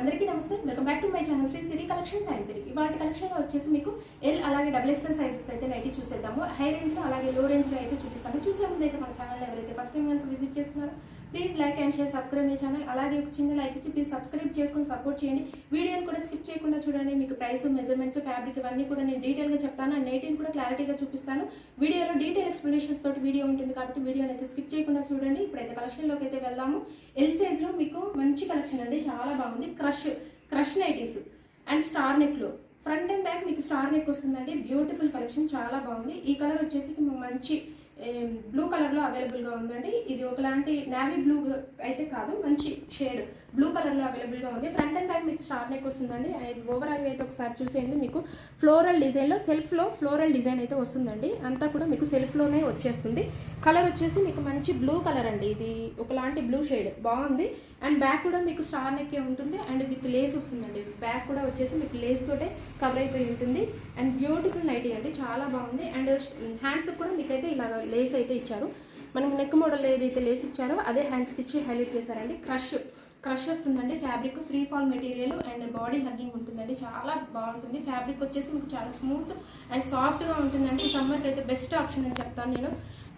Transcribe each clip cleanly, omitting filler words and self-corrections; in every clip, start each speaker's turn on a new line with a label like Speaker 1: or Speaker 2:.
Speaker 1: అందరికీ నమస్తే, welcome back to my channel Sri Siri collection సైన్స్ సిరి. ఇవాళ కలెక్షన్లో వచ్చేసి మీకు ఎల్ అలాగే XXL సైజెస్ అయితే నైటీ చూసేద్దాము. హై రేంజ్లో అలాగే లో రేంజ్లో అయితే చూపిస్తాను. చూసే ముందు అయితే మన ఛానల్ ఎవరైతే ఫస్ట్ టైం కనుక విజిట్ చేస్తున్నారో please like and share, subscribe my channel. అలాగే ఒక చిన్న లైక్ ఇచ్చి ప్లీజ్ సబ్స్క్రైబ్ చేసుకొని సపోర్ట్ చేయండి. వీడియోని కూడా స్కిప్ చేయకుండా చూడండి. మీకు ప్రైస్, మెజర్మెంట్స్, ఫ్యాబ్రిక్ ఇవన్నీ కూడా నేను డీటెయిల్గా చెప్తాను. అండ్ నైటీని కూడా క్లారిటీగా చూపిస్తాను. వీడియోలో డీటెయిల్ ఎక్స్ప్లెనేషన్స్ తోటి వీడియో ఉంటుంది కాబట్టి వీడియోని అయితే స్కిప్ చేయకుండా చూడండి. ఇప్పుడైతే కలెక్షన్లోకి అయితే వెళ్దాము. ఎల్ సైజ్లో మీకు మంచి కలెక్షన్ అండి, చాలా బాగుంది. క్రష్ నైటీస్ అండ్ స్టార్ నెక్లో ఫ్రంట్ అండ్ బ్యాక్ మీకు స్టార్ నెక్ వస్తుందండి. బ్యూటిఫుల్ కలెక్షన్, చాలా బాగుంది. ఈ కలర్ వచ్చేసి మంచి బ్లూ కలర్లో అవైలబుల్గా ఉందండి. ఇది ఒకలాంటి నావీ బ్లూ అయితే కాదు, మంచి షేడ్ బ్లూ కలర్లో అవైలబుల్గా ఉంది. ఫ్రంట్ అండ్ బ్యాక్ మీకు స్టార్ నెక్ వస్తుందండి. ఓవరాల్గా అయితే ఒకసారి చూసేయండి. మీకు ఫ్లోరల్ డిజైన్లో సెల్ఫ్లో ఫ్లోరల్ డిజైన్ అయితే వస్తుందండి. అంతా కూడా మీకు సెల్ఫ్లోనే వచ్చేస్తుంది. కలర్ వచ్చేసి మీకు మంచి బ్లూ కలర్ అండి. ఇది ఒకలాంటి బ్లూ షేడ్ బాగుంది. అండ్ బ్యాక్ కూడా మీకు స్టార్ నెక్కే ఉంటుంది అండ్ విత్ లేస్ వస్తుందండి. బ్యాక్ కూడా వచ్చేసి మీకు లేస్ తోటే కవర్ అయిపోయి ఉంటుంది. అండ్ బ్యూటిఫుల్ నైటీ అండి, చాలా బాగుంది. అండ్ హ్యాండ్స్ కూడా మీకైతే ఇలాగ లేస్ అయితే ఇచ్చారు. మనకి నెక్ మోడల్ ఏదైతే లేస్ ఇచ్చారో అదే హ్యాండ్స్కి ఇచ్చి హైలైట్ చేశారండి. క్రష్ వస్తుందండి. Fabric free fall material and body hugging ఉంటుందండి, చాలా బాగుంటుంది. ఫ్యాబ్రిక్ వచ్చేసి మీకు చాలా స్మూత్ అండ్ సాఫ్ట్గా ఉంటుందండి. సమ్మర్కి అయితే బెస్ట్ ఆప్షన్ అని చెప్తాను నేను.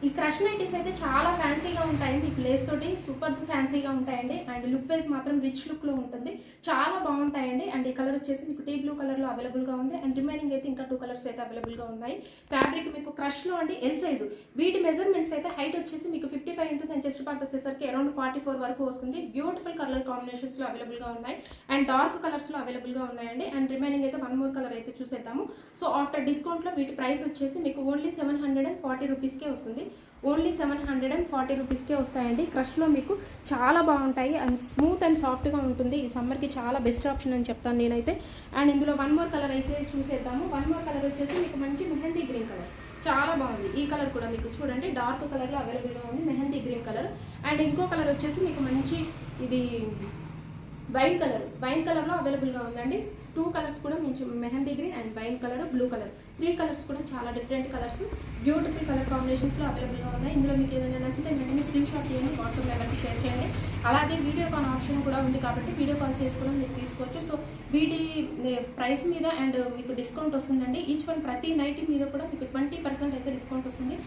Speaker 1: ఈ క్రష్ నైటీస్ అయితే చాలా ఫ్యాన్సీగా ఉంటాయి. మీకు లేస్ తోటి సూపర్ ఫ్యాన్సీగా ఉంటాయండి. అండ్ లుక్ వైజ్ మాత్రం రిచ్ లుక్లో ఉంటుంది, చాలా బాగుంటాయండి. అండ్ ఈ కలర్ వచ్చేసి మీకు టీ బ్లూ కలర్లో అవైలబుల్గా ఉంది. అండ్ రిమైనింగ్ అయితే ఇంకా 2 కలర్స్ అయితే అవైలబుల్గా ఉన్నాయి. ఫ్యాబ్రిక్ మీకు క్రష్లో అండి ఎల్ సైజు. వీటి మెజర్మెంట్స్ అయితే హైట్ వచ్చేసి మీకు 55 ఉంటుంది అండ్ చెస్ట్ పార్ట్ వచ్చేసరికి అరౌండ్ 44 వరకు వస్తుంది. బ్యూటిఫుల్ కలర్ కాంబినేషన్స్లో అవైలబుల్గా ఉన్నాయి అండ్ డార్క్ కలర్స్లో అవైలబుల్గా ఉన్నాయండి. అండ్ రిమైనింగ్ అయితే 1 మోర్ కలర్ అయితే చూసేద్దాము. సో ఆఫ్టర్ డిస్కౌంట్లో వీటి ప్రైస్ వచ్చేసి మీకు ఓన్లీ 740 రూపీస్కే వస్తుంది. ఓన్లీ 740 రూపీస్కే వస్తాయండి. క్రష్లో మీకు చాలా బాగుంటాయి అండ్ స్మూత్ అండ్ సాఫ్ట్గా ఉంటుంది. ఈ సమ్మర్కి చాలా బెస్ట్ ఆప్షన్ అని చెప్తాను నేనైతే. అండ్ ఇందులో 1 మోర్ కలర్ అయితే చూసేద్దాము. 1 మోర్ కలర్ వచ్చేసి మీకు మంచి మెహందీ గ్రీన్ కలర్, చాలా బాగుంది. ఈ కలర్ కూడా మీకు చూడండి డార్క్ కలర్లో అవైలబుల్గా ఉంది, మెహందీ గ్రీన్ కలర్. అండ్ ఇంకో కలర్ వచ్చేసి మీకు మంచి ఇది వైన్ కలర్లో అవైలబుల్గా ఉందండి. 2 కలర్స్ కూడా మంచి mehndi green and wine colour, blue colour, 3 colours కూడా చాలా డిఫరెంట్ కలర్స్, బ్యూటిఫుల్ కలర్ కాంబినేషన్స్లో అవైలబుల్గా ఉన్నాయి. ఇందులో మీకు ఏదైనా నచ్చితే వెంటనే స్క్రీన్ షాట్ తీయండి, వాట్సాప్ నెంబర్కి షేర్ చేయండి. అలాగే వీడియో కాల్ ఆప్షన్ కూడా ఉంది కాబట్టి వీడియో కాల్ చేసుకుని మీరు తీసుకోవచ్చు. సో వీటి ప్రైస్ మీద అండ్ మీకు డిస్కౌంట్ వస్తుందండి. ఈచ్ వన్ ప్రతి నైటీ మీద కూడా మీకు 20% అయితే డిస్కౌంట్ వస్తుంది.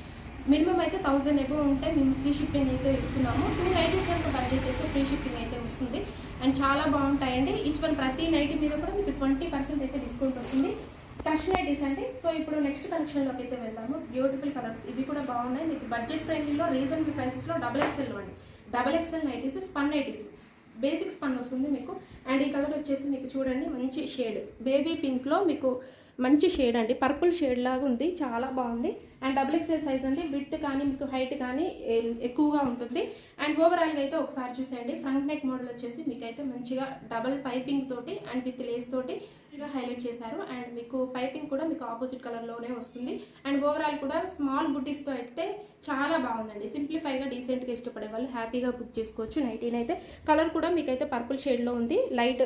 Speaker 1: మినిమం అయితే 1000 ఎబో ఉంటే మేము ఫ్రీ షిప్పింగ్ అయితే ఇస్తున్నాము. 2 నైటీస్ కనుక పర్చేజ్ చేస్తే ఫ్రీ షిప్పింగ్ అయితే వస్తుంది. అండ్ చాలా బాగుంటాయండి. ఈచ్ వన్ ప్రతి నైటీ మీద కూడా మీకు 20% అయితే డిస్కౌంట్ వస్తుంది. క్రష్ నైటీస్ అండి. సో ఇప్పుడు నెక్స్ట్ కలెక్షన్లోకి అయితే వెళ్దాము. బ్యూటిఫుల్ కలర్స్ ఇవి కూడా బాగున్నాయి. మీకు బడ్జెట్ ఫ్రెండ్లీలో రీజనబుల్ ప్రైసెస్లో XXL అండి. XXL nighties, spun nighties, basic spun వస్తుంది మీకు. అండ్ ఈ కలర్ వచ్చేసి మీకు చూడండి మంచి షేడ్ బేబీ పింక్లో మీకు మంచి షేడ్ అండి, పర్పుల్ షేడ్ లాగా ఉంది, చాలా బాగుంది. అండ్ XXL సైజ్ అండి. విడ్త్ కానీ మీకు హైట్ కానీ ఎక్కువగా ఉంటుంది. అండ్ ఓవరాల్గా అయితే ఒకసారి చూసేయండి. ఫ్రంట్ నెక్ మోడల్ వచ్చేసి మీకైతే మంచిగా డబల్ పైపింగ్ తోటి అండ్ విత్ లేస్ తోటి హైలైట్ చేశారు. అండ్ మీకు పైపింగ్ కూడా మీకు ఆపోజిట్ కలర్లోనే వస్తుంది. అండ్ ఓవరాల్ కూడా స్మాల్ బుటీస్తో అయితే చాలా బాగుందండి. సింప్లిఫైగా డీసెంట్గా ఇష్టపడే వాళ్ళు హ్యాపీగా బుక్ చేసుకోవచ్చు. నైటీని అయితే కలర్ కూడా మీకైతే పర్పుల్ షేడ్లో ఉంది, లైట్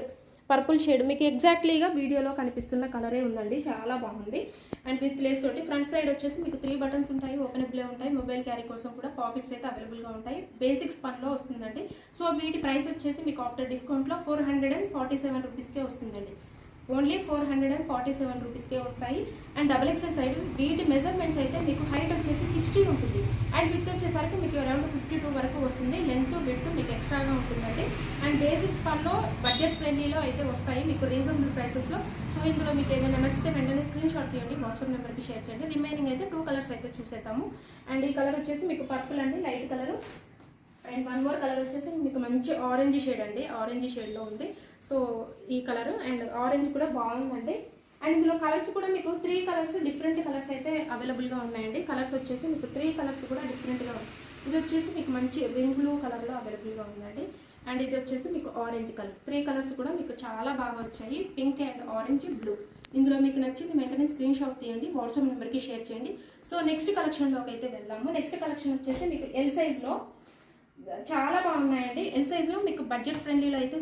Speaker 1: పర్పుల్ షేడ్ మీకు ఎగ్జాక్ట్లీగా వీడియోలో కనిపిస్తున్న కలరే ఉందండి, చాలా బాగుంది. అండ్ విత్ లేస్ తోటి ఫ్రంట్ సైడ్ వచ్చేసి మీకు 3 బటన్స్ ఉంటాయి, ఓపెనబుల్ ఉంటాయి. మొబైల్ క్యారీ కోసం కూడా పాకెట్స్ అయితే అవైలబుల్గా ఉంటాయి. బేసిక్ స్పన్లో వస్తుందండి. సో వీటి ప్రైస్ వచ్చేసి మీకు ఆఫ్టర్ డిస్కౌంట్లో 447 రూపీస్కే వస్తుందండి. ఓన్లీ 447 రూపీస్కే వస్తాయి. అండ్ XXL సైడ్ వీటి మెజర్మెంట్స్ అయితే మీకు హైట్ వచ్చేసి 60 ఉంటుంది అండ్ విత్ వచ్చేసరికి మీకు అరౌండ్ 52 వరకు వస్తుంది. లెంత్ విడ్త్ మీకు ఎక్స్ట్రాగా ఉంటుందండి. అండ్ బేసిక్ స్పాన్లో బడ్జెట్ ఫ్రెండ్లీలో అయితే వస్తాయి మీకు రీజనబుల్ ప్రైసెస్లో. సో ఇందులో మీకు ఏదైనా నచ్చితే వెంటనే స్క్రీన్ షాట్ తీయండి, వాట్సాప్ నెంబర్కి షేర్ చేయండి. రిమైనింగ్ అయితే 2 కలర్స్ అయితే చూసేద్దాము. అండ్ ఈ కలర్ వచ్చేసి మీకు పర్పుల్ అండి, light colour. And 1 more colour వచ్చేసి మీకు మంచి ఆరెంజ్ షేడ్ అండి, ఆరెంజ్ షేడ్లో ఉంది. సో ఈ కలర్ అండ్ ఆరెంజ్ కూడా బాగుందండి. అండ్ ఇందులో కలర్స్ కూడా మీకు 3 కలర్స్ డిఫరెంట్ కలర్స్ అయితే అవైలబుల్గా ఉన్నాయండి. కలర్స్ వచ్చేసి మీకు 3 కలర్స్ కూడా డిఫరెంట్గా ఉంది. ఇది వచ్చేసి మీకు మంచి రింగ్ బ్లూ కలర్లో అవైలబుల్గా ఉందండి. అండ్ ఇది వచ్చేసి మీకు ఆరెంజ్ కలర్. 3 కలర్స్ కూడా మీకు చాలా బాగా వచ్చాయి, పింక్ అండ్ ఆరెంజ్, బ్లూ. ఇందులో మీకు నచ్చింది వెంటనే స్క్రీన్ షాట్ తీయండి, వాట్సాప్ నెంబర్కి షేర్ చేయండి. సో నెక్స్ట్ కలెక్షన్లోకి అయితే వెళ్దాము. నెక్స్ట్ కలెక్షన్ వచ్చేసి మీకు ఎల్ సైజ్లో చాలా బాగున్నాయండి. ఎల్ సైజ్లో మీకు బడ్జెట్ ఫ్రెండ్లీలో అయితే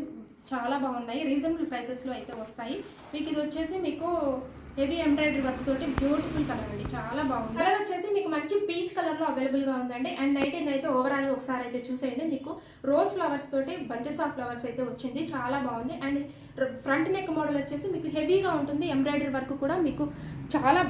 Speaker 1: చాలా బాగున్నాయి, రీజనబుల్ ప్రైసెస్లో అయితే వస్తాయి. మీకు ఇది వచ్చేసి మీకు హెవీ ఎంబ్రాయిడరీ వర్క్ తోటి బ్యూటిఫుల్ కలర్ అండి, చాలా బాగుంది. కలర్ వచ్చేసి మీకు మంచి పీచ్ కలర్లో అవైలబుల్గా ఉందండి. అండ్ నైట్ అయితే ఓవరాల్ ఒకసారి అయితే చూసేయండి. మీకు రోజ్ ఫ్లవర్స్ తోటి బంచెస్ ఆఫ్ ఫ్లవర్స్ అయితే వచ్చింది, చాలా బాగుంది. అండ్ ఫ్రంట్ నెక్ మోడల్ వచ్చేసి మీకు హెవీగా ఉంటుంది. ఎంబ్రాయిడరీ వర్క్ కూడా మీకు చాలా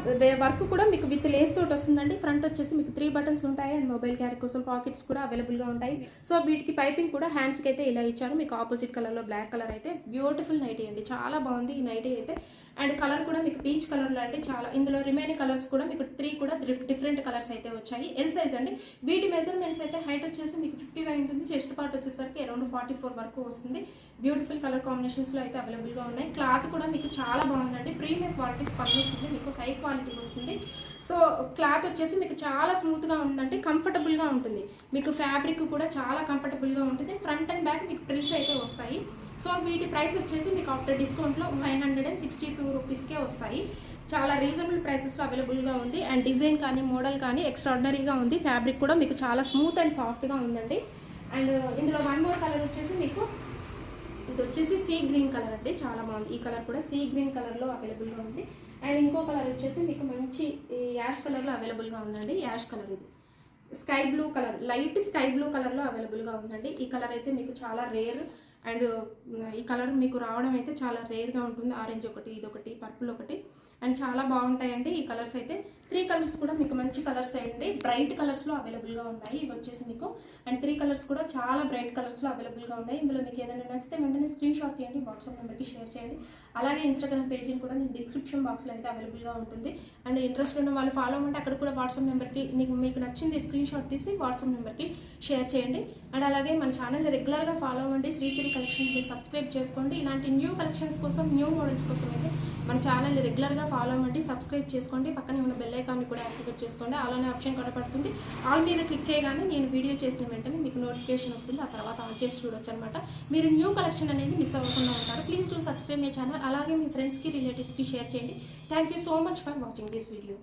Speaker 1: వర్క్ కూడా మీకు విత్ లేస్ తోటి వస్తుందండి. ఫ్రంట్ వచ్చేసి మీకు 3 బటన్స్ ఉంటాయి. అండ్ మొబైల్ క్యారీ కోసం పాకెట్స్ కూడా అవైలబుల్గా ఉంటాయి. సో వీటికి పైపింగ్ కూడా హ్యాండ్స్కి అయితే ఇలా ఇచ్చారు. మీకు ఆపోజిట్ కలర్లో బ్లాక్ కలర్ అయితే బ్యూటిఫుల్ నైటీ అండి, చాలా బాగుంది ఈ నైటీ అయితే. అండ్ కలర్ కూడా మీకు పీచ్ కలర్లో అంటే చాలా, ఇందులో రిమైనింగ్ కలర్స్ కూడా మీకు 3 కూడా డిఫరెంట్ కలర్స్ అయితే వచ్చాయి. ఎల్ సైజ్ అండి. వీటి మెజర్మెంట్స్ అయితే హైట్ వచ్చేసి మీకు 55 ఉంటుంది. చెస్ట్ పార్ట్ వచ్చేసరికి అరౌండ్ 44 వరకు వస్తుంది. బ్యూటిఫుల్ కలర్ కాంబినేషన్స్లో అయితే అవైలబుల్గా ఉన్నాయి. క్లాత్ కూడా మీకు చాలా బాగుందండి. ప్రీమియం క్వాలిటీస్ పనిచేస్తుంది, మీకు హై క్వాలిటీ వస్తుంది. సో క్లాత్ వచ్చేసి మీకు చాలా స్మూత్గా ఉందంటే కంఫర్టబుల్గా ఉంటుంది. మీకు ఫ్యాబ్రిక్ కూడా చాలా కంఫర్టబుల్గా ఉంటుంది. ఫ్రంట్ అండ్ బ్యాక్ మీకు ప్రిల్స్ అయితే వస్తాయి. సో వీటి ప్రైస్ వచ్చేసి మీకు ఆఫ్టర్ డిస్కౌంట్లో 562 రూపీస్కే వస్తాయి. చాలా రీజనబుల్ ప్రైసెస్లో అవైలబుల్గా ఉంది. అండ్ డిజైన్ కానీ మోడల్ కానీ ఎక్స్ట్రాడినరీగా ఉంది. ఫ్యాబ్రిక్ కూడా మీకు చాలా స్మూత్ అండ్ సాఫ్ట్గా ఉందండి. అండ్ ఇందులో వన్ మోర్ కలర్ వచ్చేసి మీకు ఇది వచ్చేసి సీ గ్రీన్ కలర్ అండి, చాలా బాగుంది. ఈ కలర్ కూడా సీ గ్రీన్ కలర్లో అవైలబుల్గా ఉంది. అండ్ ఇంకో కలర్ వచ్చేసి మీకు మంచి యాష్ కలర్లో అవైలబుల్గా ఉందండి. యాష్ కలర్ ఇది sky blue colour, light sky blue కలర్లో అవైలబుల్గా ఉందండి. ఈ కలర్ అయితే మీకు చాలా రేర్. అండ్ ఈ కలర్ మీకు రావడం అయితే చాలా రేర్గా ఉంటుంది. ఆరెంజ్ ఒకటి, ఇదొకటి, పర్పుల్ ఒకటి, అండ్ చాలా బాగుంటాయండి ఈ కలర్స్ అయితే. 3 కలర్స్ కూడా మీకు మంచి కలర్స్ అండి, బ్రైట్ కలర్స్లో అవైలబుల్గా ఉన్నాయి. ఇవి వచ్చేసి మీకు అండ్ 3 కలర్స్ కూడా చాలా బ్రైట్ కలర్స్లో అవైలబుల్గా ఉన్నాయి. ఇందులో మీకు ఏదైనా నచ్చితే వెంటనే స్క్రీన్ షాట్ తీయండి, వాట్సాప్ నెంబర్కి షేర్ చేయండి. అలాగే ఇన్స్టాగ్రామ్ పేజీని కూడా నేను డిస్క్రిప్షన్ బాక్స్లో అయితే అవైలబుల్గా ఉంటుంది. అండ్ ఇంట్రెస్ట్ ఉన్న వాళ్ళు ఫాలో అవ్వండి. అక్కడ కూడా వాట్సాప్ నెంబర్కి మీకు నచ్చింది స్క్రీన్ షాట్ తీసి వాట్సాప్ నెంబర్కి షేర్ చేయండి. అండ్ అలాగే మన ఛానల్ని రెగ్యులర్గా ఫాలో అవ్వండి. శ్రీశ్రీ కలెక్షన్స్ని సబ్స్క్రైబ్ చేసుకోండి. ఇలాంటి న్యూ కలెక్షన్స్ కోసం, న్యూ మోడల్స్ కోసం అయితే మన ఛానల్ని రెగ్యులర్గా ఫాలో అవ్వండి, సబ్స్క్రైబ్ చేసుకోండి. పక్కనే ఉన్న బెల్ ఐకాన్ని కూడా యాక్టివేట్ చేసుకోండి. అలానే ఆప్షన్ కనపడుతుంది, ఆల్ మీద క్లిక్ చేయగానే నేను వీడియో చేసిన వెంటనే మీకు నోటిఫికేషన్ వస్తుంది. ఆ తర్వాత ఆన్ చేసి చూడొచ్చు అనమాట. మీరు న్యూ కలెక్షన్ అనేది మిస్ అవ్వకుండా ఉంటారు. Please do subscribe my channel. అలాగే మీ ఫ్రెండ్స్కి, రిలేటివ్స్కి షేర్ చేయండి. Thank you so much for watching this video.